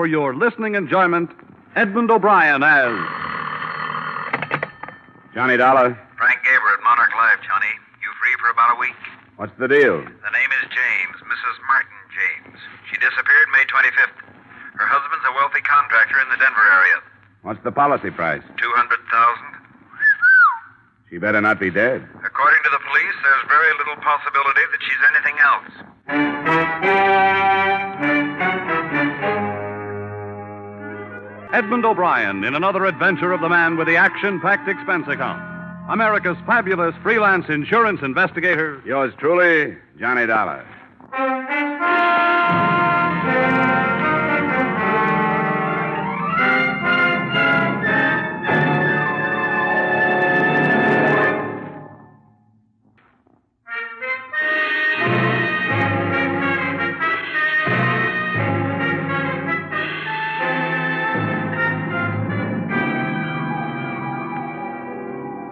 for your listening enjoyment, Edmund O'Brien as... Johnny Dollar. Frank Gaber at Monarch Life, Johnny. You free for about a week? What's the deal? The name is James, Mrs. Martin James. She disappeared May 25th. Her husband's a wealthy contractor in the Denver area. What's the policy price? $200,000. She better not be dead. According to the police, there's very little possibility that she's anything else. Edmund O'Brien in another adventure of the man with the action-packed expense account. America's fabulous freelance insurance investigator. Yours truly, Johnny Dollar.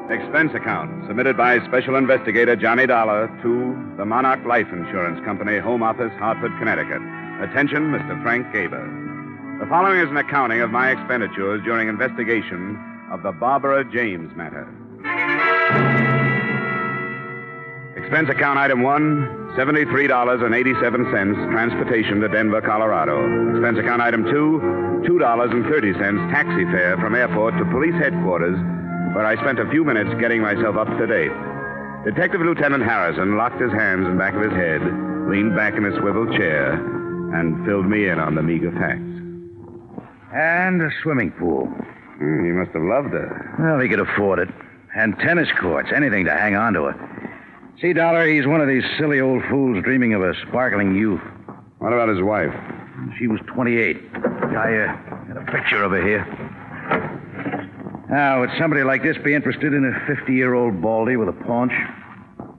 Expense account submitted by Special Investigator Johnny Dollar to the Monarch Life Insurance Company, Home Office, Hartford, Connecticut. Attention, Mr. Frank Gaber. The following is an accounting of my expenditures during investigation of the Barbara James matter. Expense account item 1, $73.87, transportation to Denver, Colorado. Expense account item 2, $2.30, taxi fare from airport to police headquarters, where I spent a few minutes getting myself up to date. Detective Lieutenant Harrison locked his hands in back of his head, leaned back in a swivel chair, and filled me in on the meager facts. And a swimming pool. He must have loved her. Well, he could afford it. And tennis courts, anything to hang on to her. See, Dollar, he's one of these silly old fools dreaming of a sparkling youth. What about his wife? She was 28. I got a picture of her here. Now, would somebody like this be interested in a 50-year-old baldy with a paunch?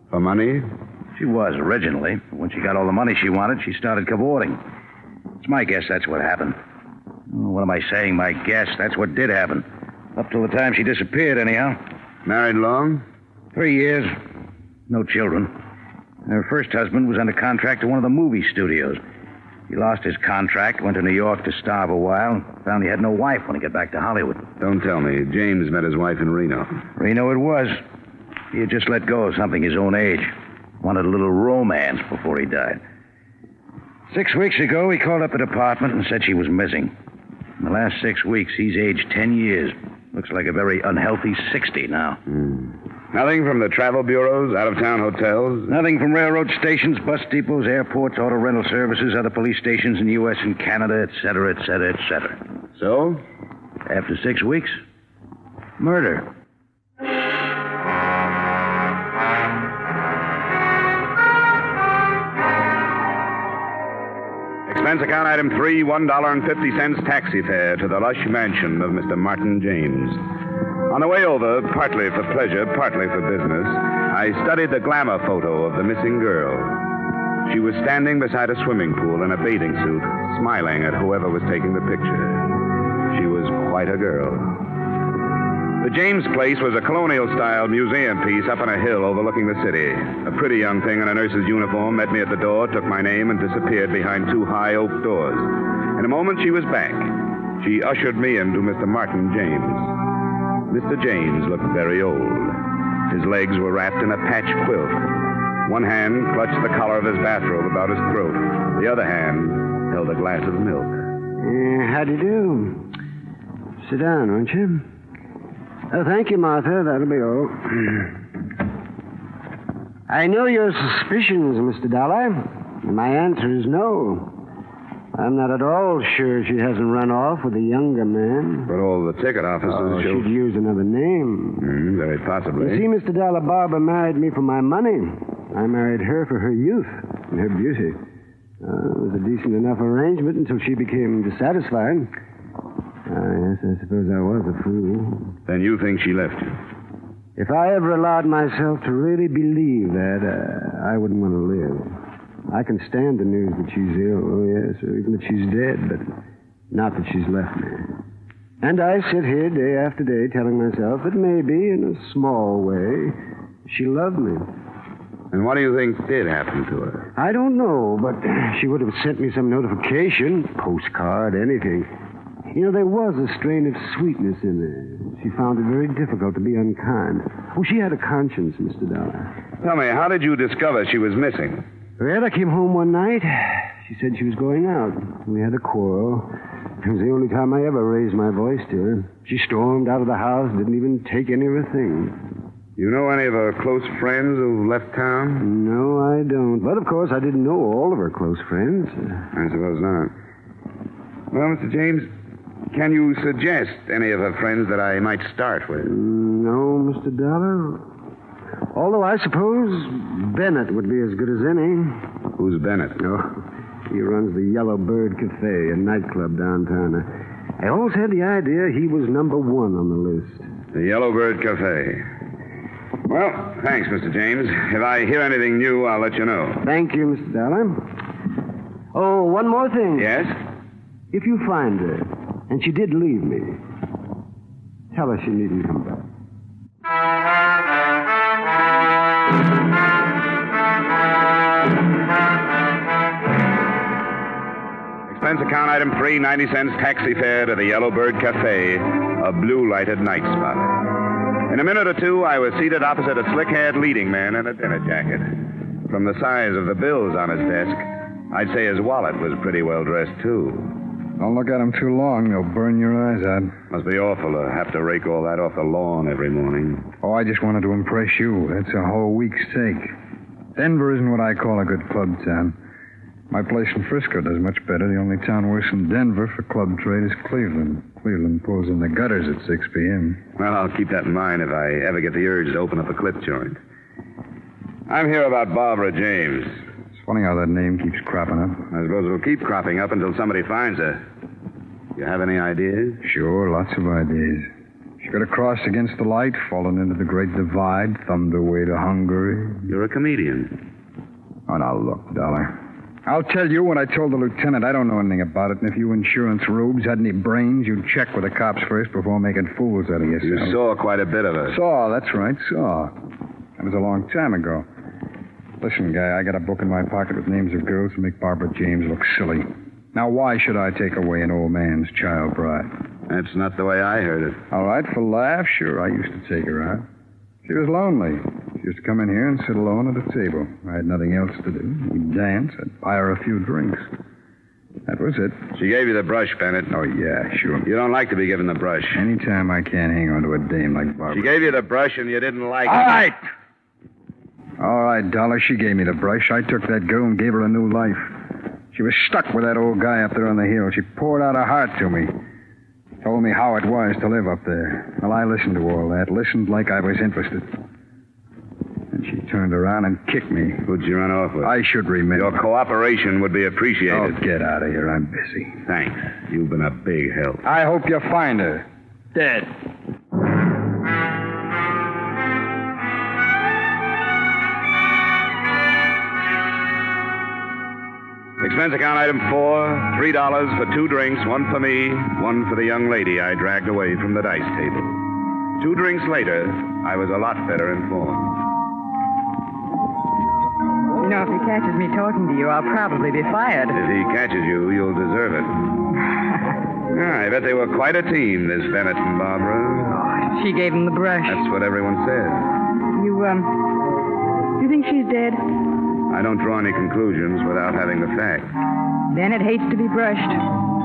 For money? She was originally. When she got all the money she wanted, she started cavorting. It's my guess that's what happened. What am I saying, my guess? That's what did happen. Up till the time she disappeared, anyhow. Married long? 3 years. No children. Her first husband was under contract to one of the movie studios. He lost his contract, went to New York to starve a while, found he had no wife when he got back to Hollywood. Don't tell me. James met his wife in Reno. Reno it was. He had just let go of something his own age. Wanted a little romance before he died. 6 weeks ago, he called up the department and said she was missing. In the last 6 weeks, he's aged 10 years. Looks like a very unhealthy 60 now. Nothing from the travel bureaus, out-of-town hotels? Nothing from railroad stations, bus depots, airports, auto rental services, other police stations in the U.S. and Canada, et cetera, et cetera, et cetera. So? After 6 weeks, murder. Expense account item 3, $1.50 taxi fare to the lush mansion of Mr. Martin James. On the way over, partly for pleasure, partly for business, I studied the glamour photo of the missing girl. She was standing beside a swimming pool in a bathing suit, smiling at whoever was taking the picture. She was quite a girl. The James place was a colonial-style museum piece up on a hill overlooking the city. A pretty young thing in a nurse's uniform met me at the door, took my name, and disappeared behind 2 high oak doors. In a moment, she was back. She ushered me into Mr. Martin James. Mr. James looked very old. His legs were wrapped in a patch quilt. One hand clutched the collar of his bathrobe about his throat. The other hand held a glass of milk. How do you do? Sit down, won't you? Oh, thank you, Martha. That'll be all. I know your suspicions, Mr. Dollar. My answer is no. I'm not at all sure she hasn't run off with a younger man. But all the ticket officers she'd use another name. Very possibly. You see, Mr. Dollar, Barbara married me for my money. I married her for her youth and her beauty. It was a decent enough arrangement until she became dissatisfied. Yes, I suppose I was a fool. Then you think she left you? If I ever allowed myself to really believe that, I wouldn't want to live. I can stand the news that she's ill, oh yes, or even that she's dead, but not that she's left me. And I sit here day after day telling myself that maybe, in a small way, she loved me. And what do you think did happen to her? I don't know, but she would have sent me some notification, postcard, anything. You know, there was a strain of sweetness in there. She found it very difficult to be unkind. Oh, she had a conscience, Mr. Dollar. Tell me, how did you discover she was missing? Well, I came home one night. She said she was going out. We had a quarrel. It was the only time I ever raised my voice to her. She stormed out of the house, didn't even take any of her things. You know any of her close friends who left town? No, I don't. But, of course, I didn't know all of her close friends. I suppose not. Well, Mr. James, can you suggest any of her friends that I might start with? No, Mr. Dollar. Although I suppose Bennett would be as good as any. Who's Bennett? No, he runs the Yellow Bird Cafe, a nightclub downtown. I always had the idea he was number one on the list. The Yellow Bird Cafe. Well, thanks, Mr. James. If I hear anything new, I'll let you know. Thank you, Mr. Dollar. Oh, one more thing. Yes? If you find her, and she did leave me, tell her she needn't come back. Expense account item 3, 90 cents taxi fare to the Yellow Bird Cafe, a blue-lighted night spot. In a minute or two, I was seated opposite a slick-haired leading man in a dinner jacket. From the size of the bills on his desk, I'd say his wallet was pretty well dressed, too. Don't look at them too long. They'll burn your eyes out. Must be awful to have to rake all that off the lawn every morning. Oh, I just wanted to impress you. That's a whole week's take. Denver isn't what I call a good club town. My place in Frisco does much better. The only town worse than Denver for club trade is Cleveland. Cleveland pulls in the gutters at 6 p.m. Well, I'll keep that in mind if I ever get the urge to open up a clip joint. I'm here about Barbara James. It's funny how that name keeps cropping up. I suppose it'll keep cropping up until somebody finds her. You have any ideas? Sure, lots of ideas. She could have crossed against the light, fallen into the Great Divide, thumbed her way to Hungary. You're a comedian. Oh, now, look, Dollar. I'll tell you what I told the lieutenant. I don't know anything about it, and if you insurance rubes had any brains, you'd check with the cops first before making fools out of yourself. You saw quite a bit of her. Saw, that's right, saw. That was a long time ago. Listen, guy, I got a book in my pocket with names of girls to make Barbara James look silly. Now, why should I take away an old man's child bride? That's not the way I heard it. All right, for laughs, sure, I used to take her out. She was lonely. She used to come in here and sit alone at a table. I had nothing else to do. We'd dance. I'd buy her a few drinks. That was it. She gave you the brush, Bennett. Oh, yeah, sure. You don't like to be given the brush. Anytime I can't hang on to a dame like Barbara. She gave you the brush and you didn't like All it. right! All right, Dollar, she gave me the brush. I took that girl and gave her a new life. She was stuck with that old guy up there on the hill. She poured out her heart to me. Told me how it was to live up there. Well, I listened to all that. Listened like I was interested. And she turned around and kicked me. Who'd you run off with? I should remember. Your cooperation would be appreciated. Oh, get out of here. I'm busy. Thanks. You've been a big help. I hope you find her. Dead. Expense account item 4, $3 for 2 drinks, 1 for me, 1 for the young lady I dragged away from the dice table. 2 drinks later, I was a lot better informed. You know, if he catches me talking to you, I'll probably be fired. If he catches you, you'll deserve it. I bet they were quite a team, this Bennett and Barbara. Oh, she gave him the brush. That's what everyone said. You think she's dead? I don't draw any conclusions without having the facts. Bennett hates to be brushed.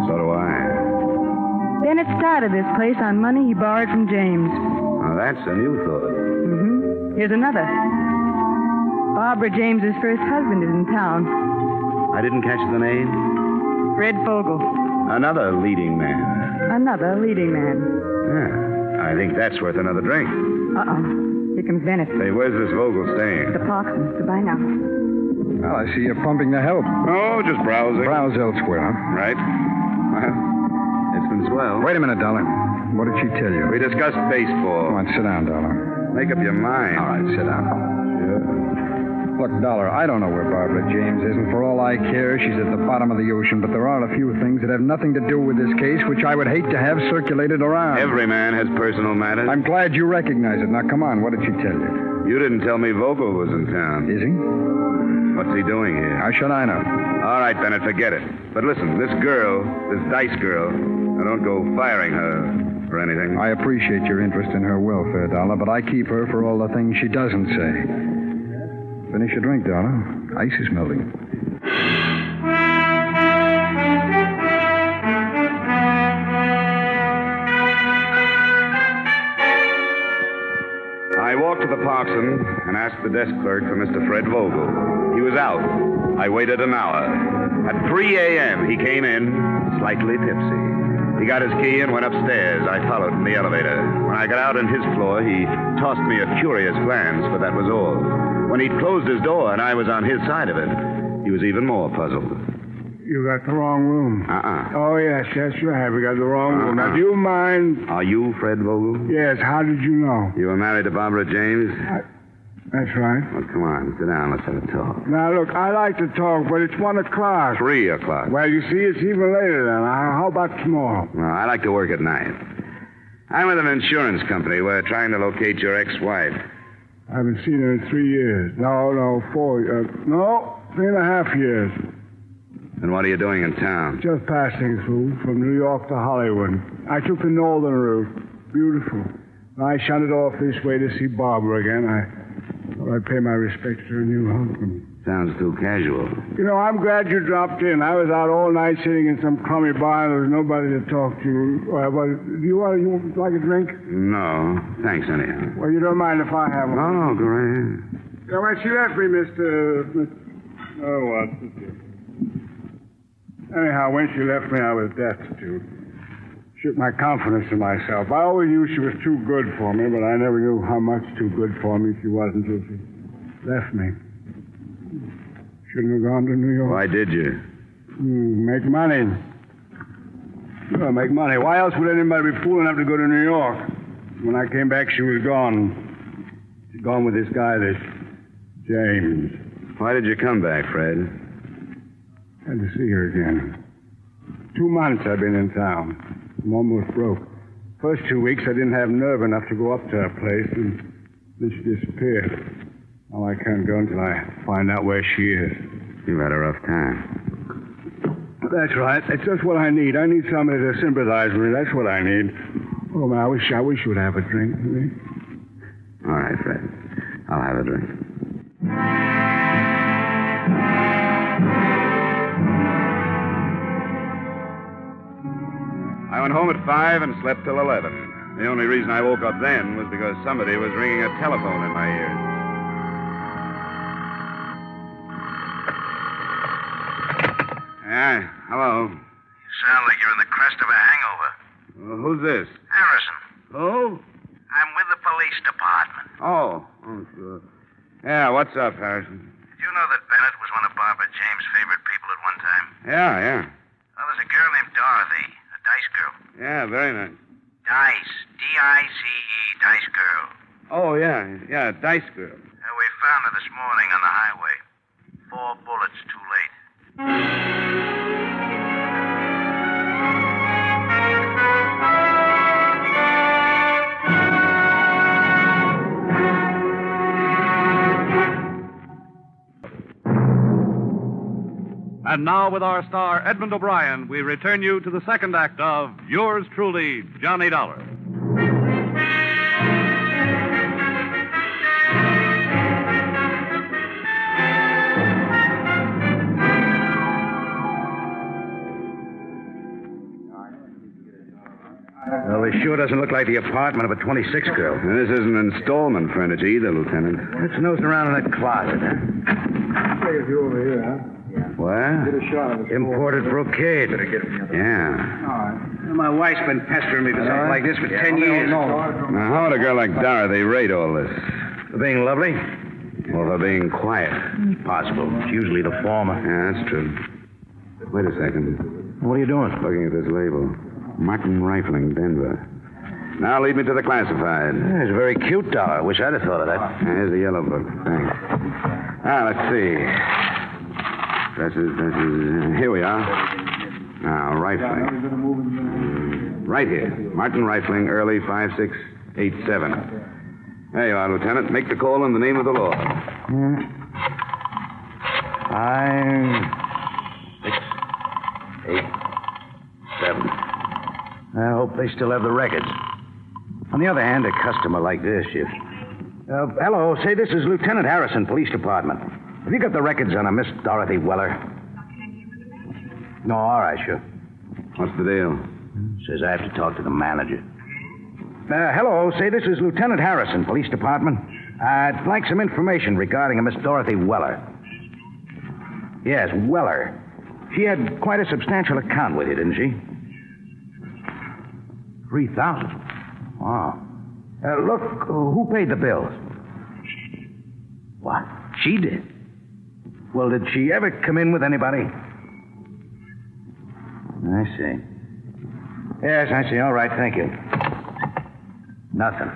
So do I. Bennett started this place on money he borrowed from James. Now, that's a new thought. Mm-hmm. Here's another. Barbara James's first husband is in town. I didn't catch the name? Fred Fogel. Another leading man. Another leading man. Yeah, I think that's worth another drink. Uh-oh. Here comes Bennett. Say, where's this Vogel staying? The Parkson. Goodbye now. Well, I see you're pumping the help. Oh, just browsing. Browse elsewhere, huh? Right. Well, it's been swell. Wait a minute, Dollar. What did she tell you? We discussed baseball. Come on, sit down, Dollar. Make up your mind. All right, sit down. Look, Dollar, I don't know where Barbara James is, and for all I care, she's at the bottom of the ocean, but there are a few things that have nothing to do with this case, which I would hate to have circulated around. Every man has personal matters. I'm glad you recognize it. Now, come on, what did she tell you? You didn't tell me Vogel was in town. Is he? What's he doing here? How should I know? All right, Bennett, forget it. But listen, this girl, this Dice girl, I don't go firing her or anything. I appreciate your interest in her welfare, Dollar, but I keep her for all the things she doesn't say. Finish your drink, Dollar. Ice is melting. I walked to the Parkson and asked the desk clerk for Mr. Fred Vogel. He was out. I waited an hour. At 3 a.m., he came in, slightly tipsy. He got his key and went upstairs. I followed in the elevator. When I got out on his floor, he tossed me a curious glance, but that was all. When he'd closed his door and I was on his side of it, he was even more puzzled. You got the wrong room. Oh, yes, you have. You got the wrong room. Now, do you mind... Are you Fred Vogel? Yes, how did you know? You were married to Barbara James? That's right. Well, come on, sit down. Let's have a talk. Now, look, I like to talk, but it's 1 o'clock. 3 o'clock. Well, you see, it's even later then. How about tomorrow? No, I like to work at night. I'm with an insurance company. We're trying to locate your ex-wife. I haven't seen her in 3 years. No, 4. No, 3.5 years. And what are you doing in town? Just passing through from New York to Hollywood. I took the northern route. Beautiful. I shunted off this way to see Barbara again. I thought I'd pay my respects to her new husband. Sounds too casual. You know, I'm glad you dropped in. I was out all night sitting in some crummy bar and there was nobody to talk to. Do you like a drink? No, thanks anyhow. Well, you don't mind if I have one? No, go right ahead. Yeah, well, she left me, Mr. Oh, what? Anyhow, when she left me, I was destitute. Shook my confidence in myself. I always knew she was too good for me, but I never knew how much too good for me she was until she left me. Shouldn't have gone to New York. Why did you? Make money. Sure, make money. Why else would anybody be fool enough to go to New York? When I came back, she was gone. She's gone with this guy, this James. Why did you come back, Fred? Had to see her again. 2 months I've been in town. I'm almost broke. First 2 weeks, I didn't have nerve enough to go up to her place, and then she disappeared. Now I can't go until I find out where she is. You've had a rough time. That's right. That's just what I need. I need somebody to sympathize with me. That's what I need. Oh, man, I wish you would have a drink with me. All right, Fred. I'll have a drink. I went home at 5 and slept till 11. The only reason I woke up then was because somebody was ringing a telephone in my ears. Yeah, hello. You sound like you're in the crest of a hangover. Who's this? Harrison, Who? I'm with the police department. Oh, sure. Yeah, what's up, Harrison? Did you know that Bennett was one of Barbara James' favorite people at one time? Yeah. Well, there's a girl named Dorothy, a Dice girl. Yeah, very nice. Dice, D-I-C-E, Dice girl. Oh, yeah, Dice girl. We found her this morning on the highway. 4 bullets too late. And now, with our star, Edmund O'Brien, we return you to the second act of Yours Truly, Johnny Dollar. Well, this sure doesn't look like the apartment of a 26 girl. And this isn't installment furniture either, Lieutenant. Let's nose around in that closet. Take you over here, huh? What? Get a shot of it. Imported brocade. Yeah. All right. My wife's been pestering me for something like this for 10 years. Now, how would a girl like Dorothy rate all this? For being lovely? Or for being quiet? Possible. It's usually the former. Yeah, that's true. Wait a second. What are you doing? Looking at this label. Martin Rifling, Denver. Now lead me to the classified. Yeah, it's very cute, Dollar. Wish I'd have thought of that. Here's the yellow book. Thanks. Let's see. Dresses. Here we are. Now, Rifling. Right here. Martin Rifling, early 5687. There you are, Lieutenant. Make the call in the name of the law. 5, 6, 8, 7. I hope they still have the records. On the other hand, a customer like this, if... hello, say this is Lieutenant Harrison, Police Department. Have you got the records on a Miss Dorothy Weller? No, all right, sure. What's the deal? Says I have to talk to the manager. Hello, say this is Lieutenant Harrison, Police Department. I'd like some information regarding a Miss Dorothy Weller. Yes, Weller. She had quite a substantial account with you, didn't she? 3,000. Wow. Look, who paid the bills? What? She did? Well, did she ever come in with anybody? I see. Yes, I see. All right, thank you. Nothing.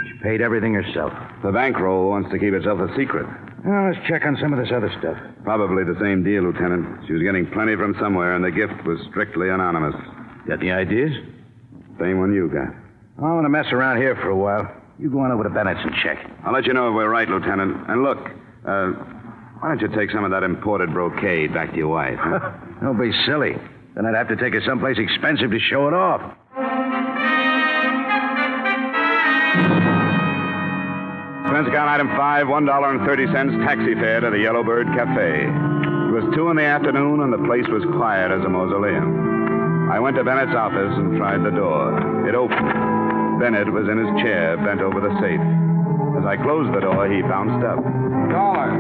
She paid everything herself. The bankroll wants to keep itself a secret. Well, let's check on some of this other stuff. Probably the same deal, Lieutenant. She was getting plenty from somewhere, and the gift was strictly anonymous. Got the ideas? Same one you got. I want to mess around here for a while. You go on over to Bennett's and check. I'll let you know if we're right, Lieutenant. And look, why don't you take some of that imported brocade back to your wife? Huh? Don't be silly. Then I'd have to take her someplace expensive to show it off. Expense account item 5, $1.30 taxi fare to the Yellowbird Cafe. It was 2 in the afternoon, and the place was quiet as a mausoleum. I went to Bennett's office and tried the door. It opened. Bennett was in his chair, bent over the safe. As I closed the door, he bounced up. Dollar.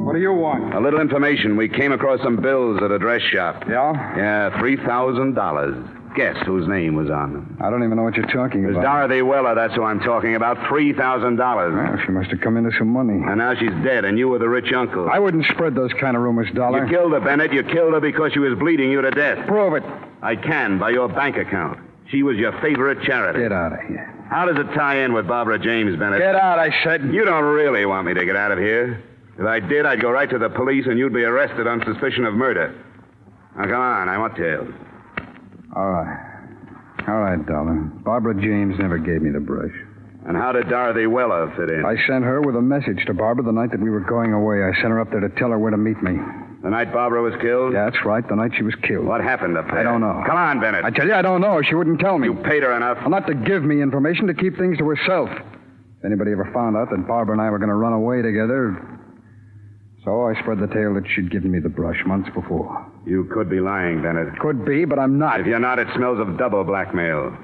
What do you want? A little information. We came across some bills at a dress shop. Yeah? Yeah, $3,000. Guess whose name was on them. I don't even know what you're talking It was about. Dorothy Weller, that's who I'm talking about. $3,000. Well, she must have come into some money. And now she's dead, and you were the rich uncle. I wouldn't spread those kind of rumors, Dollar. You killed her, Bennett. You killed her because she was bleeding you to death. Prove it. I can, by your bank account. She was your favorite charity. Get out of here. How does it tie in with Barbara James, Bennett? Get out, I said. You don't really want me to get out of here. If I did, I'd go right to the police, and you'd be arrested on suspicion of murder. Now, come on. I want tales. All right. All right, Dollar. Barbara James never gave me the brush. And how did Dorothy Weller fit in? I sent her with a message to Barbara the night that we were going away. I sent her up there to tell her where to meet me. The night Barbara was killed? Yeah, that's right. The night she was killed. What happened up there? I don't know. Come on, Bennett. I tell you, I don't know. She wouldn't tell me. You paid her enough. Well, not to give me information, to keep things to herself. If anybody ever found out that Barbara and I were going to run away together... So I spread the tale that she'd given me the brush months before. You could be lying, Bennett. Could be, but I'm not. If you're not, it smells of double blackmail.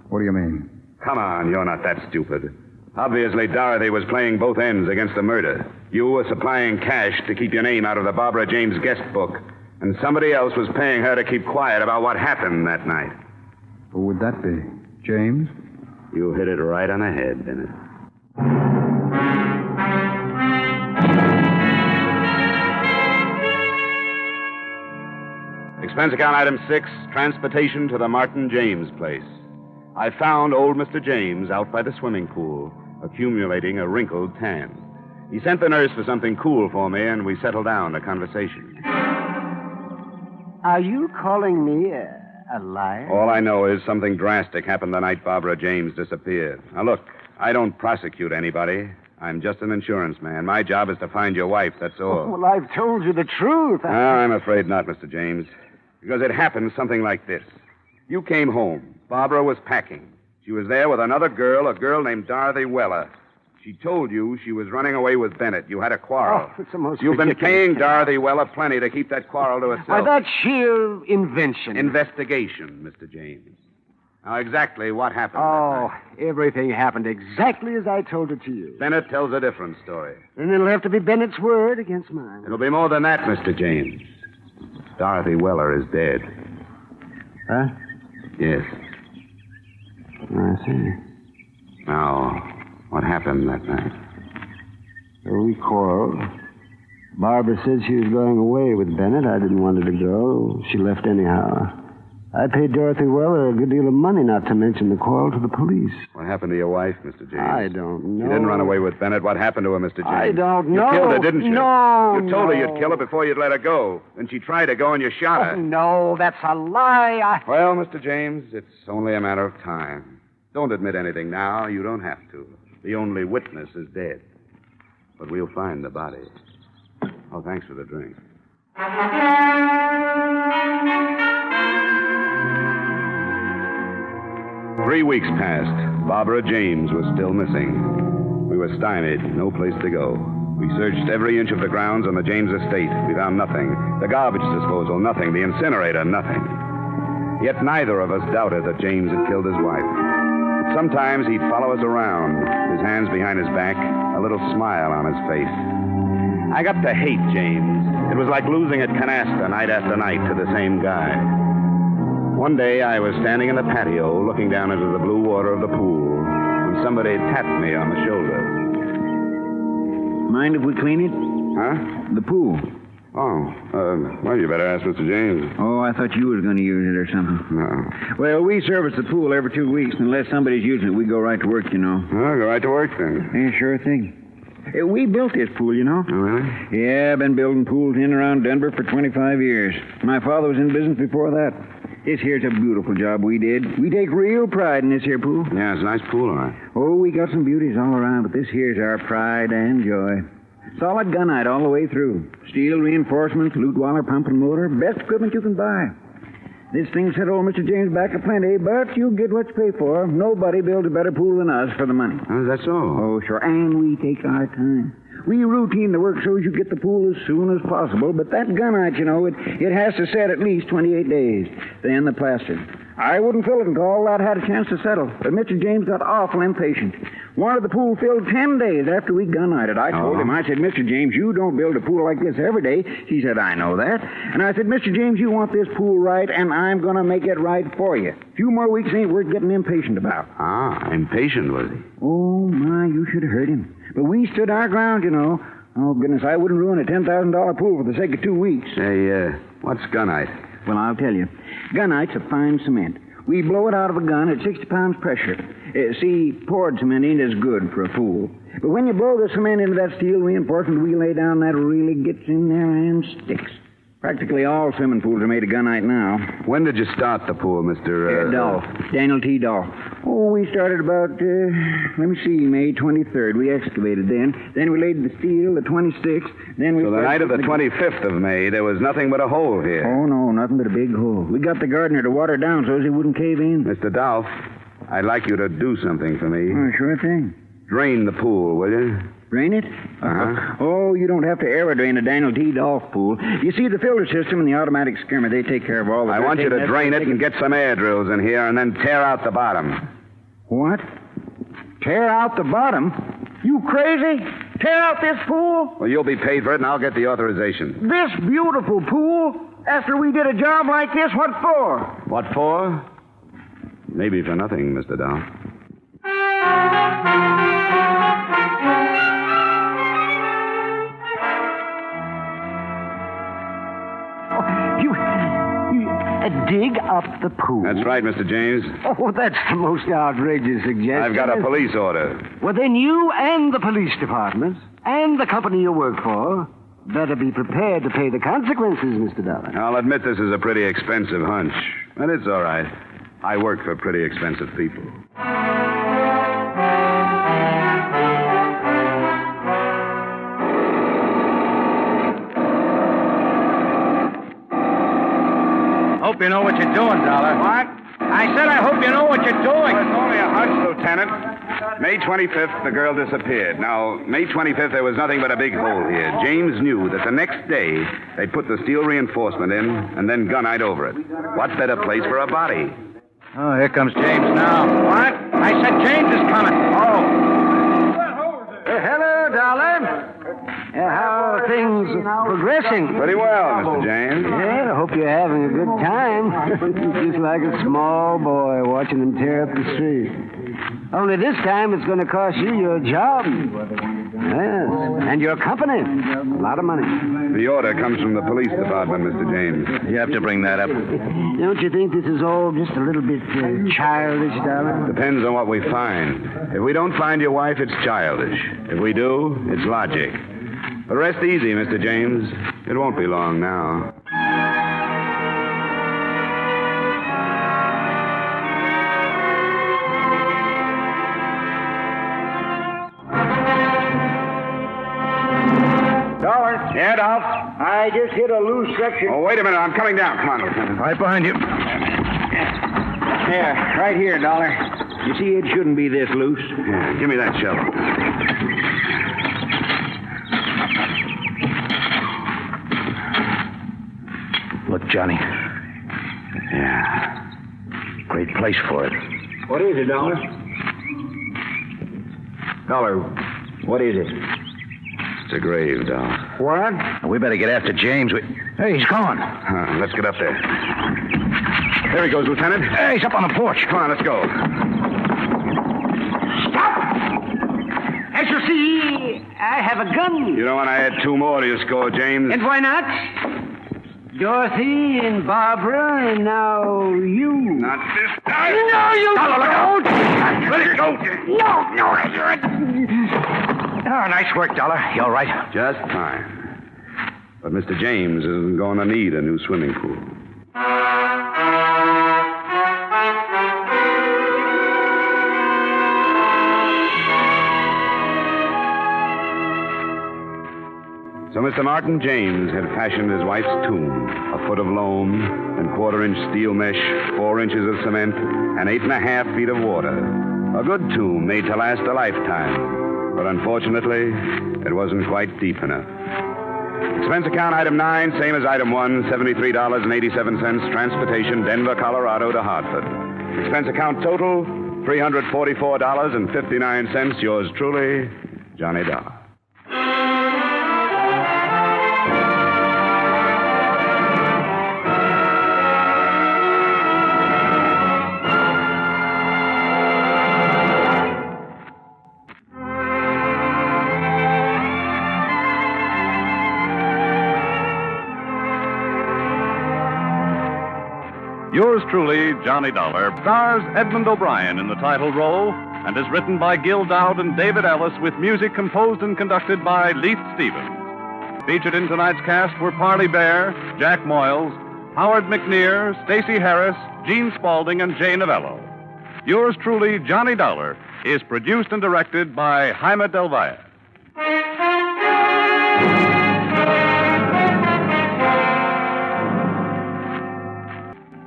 What do you mean? Come on, you're not that stupid. Obviously, Dorothy was playing both ends against the murder. You were supplying cash to keep your name out of the Barbara James guest book, and somebody else was paying her to keep quiet about what happened that night. Who would that be? James? You hit it right on the head, Bennett. Expense account item 6, transportation to the Martin James place. I found old Mr. James out by the swimming pool, accumulating a wrinkled tan. He sent the nurse for something cool for me, and we settled down to conversation. Are you calling me a liar? All I know is something drastic happened the night Barbara James disappeared. Now, look, I don't prosecute anybody. I'm just an insurance man. My job is to find your wife, that's all. Well, I've told you the truth. I'm afraid not, Mr. James. Because it happened something like this. You came home. Barbara was packing. She was there with another girl, a girl named Dorothy Weller. She told you she was running away with Bennett. You had a quarrel. Oh, it's the most You've been ridiculous paying thing. Dorothy Weller plenty to keep that quarrel to herself. Why, that's sheer invention. Investigation, Mr. James. Now, exactly what happened Oh, that night? everything happened exactly as I told it to you. Bennett tells a different story. And it'll have to be Bennett's word against mine. It'll be more than that, Mr. James. Dorothy Weller is dead. Huh? Yes. I see. Now, what happened that night? So we quarreled. Barbara said she was going away with Bennett. I didn't want her to go. She left anyhow. I paid Dorothy Weller a good deal of money, not to mention the quarrel, to the police. What happened to your wife, Mr. James? I don't know. She didn't run away with Bennett. What happened to her, Mr. James? I don't know. You killed her, didn't you? No, You told her no. you'd kill her before you'd let her go. Then she tried to go and you shot her. Oh, no, that's a lie. Well, Mr. James, it's only a matter of time. Don't admit anything now. You don't have to. The only witness is dead. But we'll find the body. Oh, thanks for the drink. 3 weeks passed. Barbara James was still missing. We were stymied, no place to go. We searched every inch of the grounds on the James estate. We found nothing. The garbage disposal, nothing. The incinerator, nothing. Yet neither of us doubted that James had killed his wife. Sometimes he'd follow us around, his hands behind his back, a little smile on his face. I got to hate James. It was like losing at canasta night after night to the same guy. One day I was standing in the patio looking down into the blue water of the pool when somebody tapped me on the shoulder. Mind if we clean it? Huh? The pool. Oh, well, you better ask Mr. James. Oh, I thought you was going to use it or something. No. Well, we service the pool every 2 weeks. Unless somebody's using it, we go right to work, you know. Well, go right to work then. Yeah, sure thing. We built this pool, you know. Oh, really? Yeah, I've been building pools in and around Denver for 25 years. My father was in business before that. This here's a beautiful job we did. We take real pride in this here pool. Yeah, it's a nice pool, all right. Oh, we got some beauties all around, but this here's our pride and joy. Solid gunite all the way through. Steel reinforcements, loot-waller pump and motor. Best equipment you can buy. This thing set old Mr. James back a plenty, but you get what you pay for. Nobody builds a better pool than us for the money. Oh, that's all? Oh, sure. And we take our time. We routine the work so you get the pool as soon as possible, but that gunite, you know, it has to set at least 28 days. Then the plaster. I wouldn't fill it until all that had a chance to settle. But Mr. James got awful impatient. Wanted the pool filled 10 days after we gun-nighted. I told him, I said, Mr. James, you don't build a pool like this every day. He said, I know that. And I said, Mr. James, you want this pool right, and I'm going to make it right for you. A few more weeks ain't worth getting impatient about. Ah, impatient, was he? Oh, my, you should have heard him. But we stood our ground, you know. Oh, goodness, I wouldn't ruin a $10,000 pool for the sake of 2 weeks. Hey, what's gunite? Well, I'll tell you. Gunite's a fine cement. We blow it out of a gun at 60 pounds pressure. See, poured cement ain't as good for a pool. But when you blow the cement into that steel reinforcement we lay down, that really gets in there and sticks. Practically all swimming pools are made of gunite now. When did you start the pool, Mr. Dolph. Daniel T. Dolph. Oh, we started about, May 23rd. We excavated then. Then we laid the steel, the 26th. Then we... So the night of the 25th of May, there was nothing but a hole here. Oh, no, nothing but a big hole. We got the gardener to water down so he wouldn't cave in. Mr. Dolph, I'd like you to do something for me. Oh, sure thing. Drain the pool, will you? Drain it? Uh-huh. Oh, you don't have to aerodrain a Daniel T. Dolph pool. You see, the filter system and the automatic skimmer, they take care of all the... I want you to drain it and get some air drills in here and then tear out the bottom. What? Tear out the bottom? You crazy? Tear out this pool? Well, you'll be paid for it and I'll get the authorization. This beautiful pool? After we did a job like this, what for? What for? Maybe for nothing, Mr. Dolph. Dig up the pool? That's right, Mr. James. Oh, that's the most outrageous suggestion. I've got a police order. Well, then you and the police department and the company you work for better be prepared to pay the consequences, Mr. Dollar. I'll admit this is a pretty expensive hunch. But it's all right. I work for pretty expensive people. Hope you know what you're doing, Dollar. What? I said I hope you know what you're doing. Well, it's only a hunch, Lieutenant. May 25th, the girl disappeared. Now, May 25th, there was nothing but a big hole here. James knew that the next day they'd put the steel reinforcement in and then gunite over it. What better place for a body? Oh, here comes James now. What? I said James is coming. Oh. Hello, Dollar. How are things progressing? Pretty well, Mr. James. Yeah, I hope you're having a good time. Just like a small boy watching them tear up the street. Only this time it's going to cost you your job. Yes, and your company. A lot of money. The order comes from the police department, Mr. James. You have to bring that up. Don't you think this is all just a little bit childish, Dollar? Depends on what we find. If we don't find your wife, it's childish. If we do, it's logic. But rest easy, Mr. James. It won't be long now. Dolph? I just hit a loose section. Oh, wait a minute. I'm coming down. Come on, Lieutenant. Right behind you. There, right here, Dollar. You see, it shouldn't be this loose. Yeah, give me that shovel. Look, Johnny. Yeah. Great place for it. What is it, Dollar? Dollar, what is it? It's a grave, Dolph. What? We better get after James. Hey, he's gone. Let's get up there. There he goes, Lieutenant. Hey, he's up on the porch. Come on, let's go. Stop! As you see, I have a gun. You know, when I had 2 more to your score, James. And why not? Dorothy and Barbara, and now you. Not this time. No, you don't. Let it go. No, Oh, nice work, Dollar. You all right? Just fine. But Mr. James isn't going to need a new swimming pool. So Mr. Martin James had fashioned his wife's tomb, a foot of loam and 1/4-inch steel mesh, 4 inches of cement, and 8.5 feet of water. A good tomb made to last a lifetime. But unfortunately, it wasn't quite deep enough. Expense account item 9, same as item 1, $73.87, transportation, Denver, Colorado to Hartford. Expense account total, $344.59. Yours truly, Johnny Dollar. Yours truly, Johnny Dollar, stars Edmund O'Brien in the title role and is written by Gil Dowd and David Ellis with music composed and conducted by Leith Stevens. Featured in tonight's cast were Parley Bear, Jack Moyles, Howard McNear, Stacey Harris, Gene Spaulding, and Jay Novello. Yours truly, Johnny Dollar, is produced and directed by Jaime Del Valle.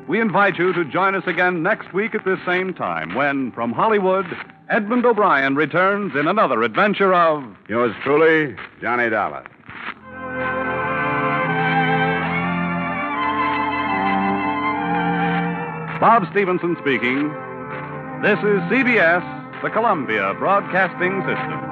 We invite you to join us again next week at this same time when, from Hollywood, Edmund O'Brien returns in another adventure of... Yours truly, Johnny Dollar. Bob Stevenson speaking. This is CBS, the Columbia Broadcasting System.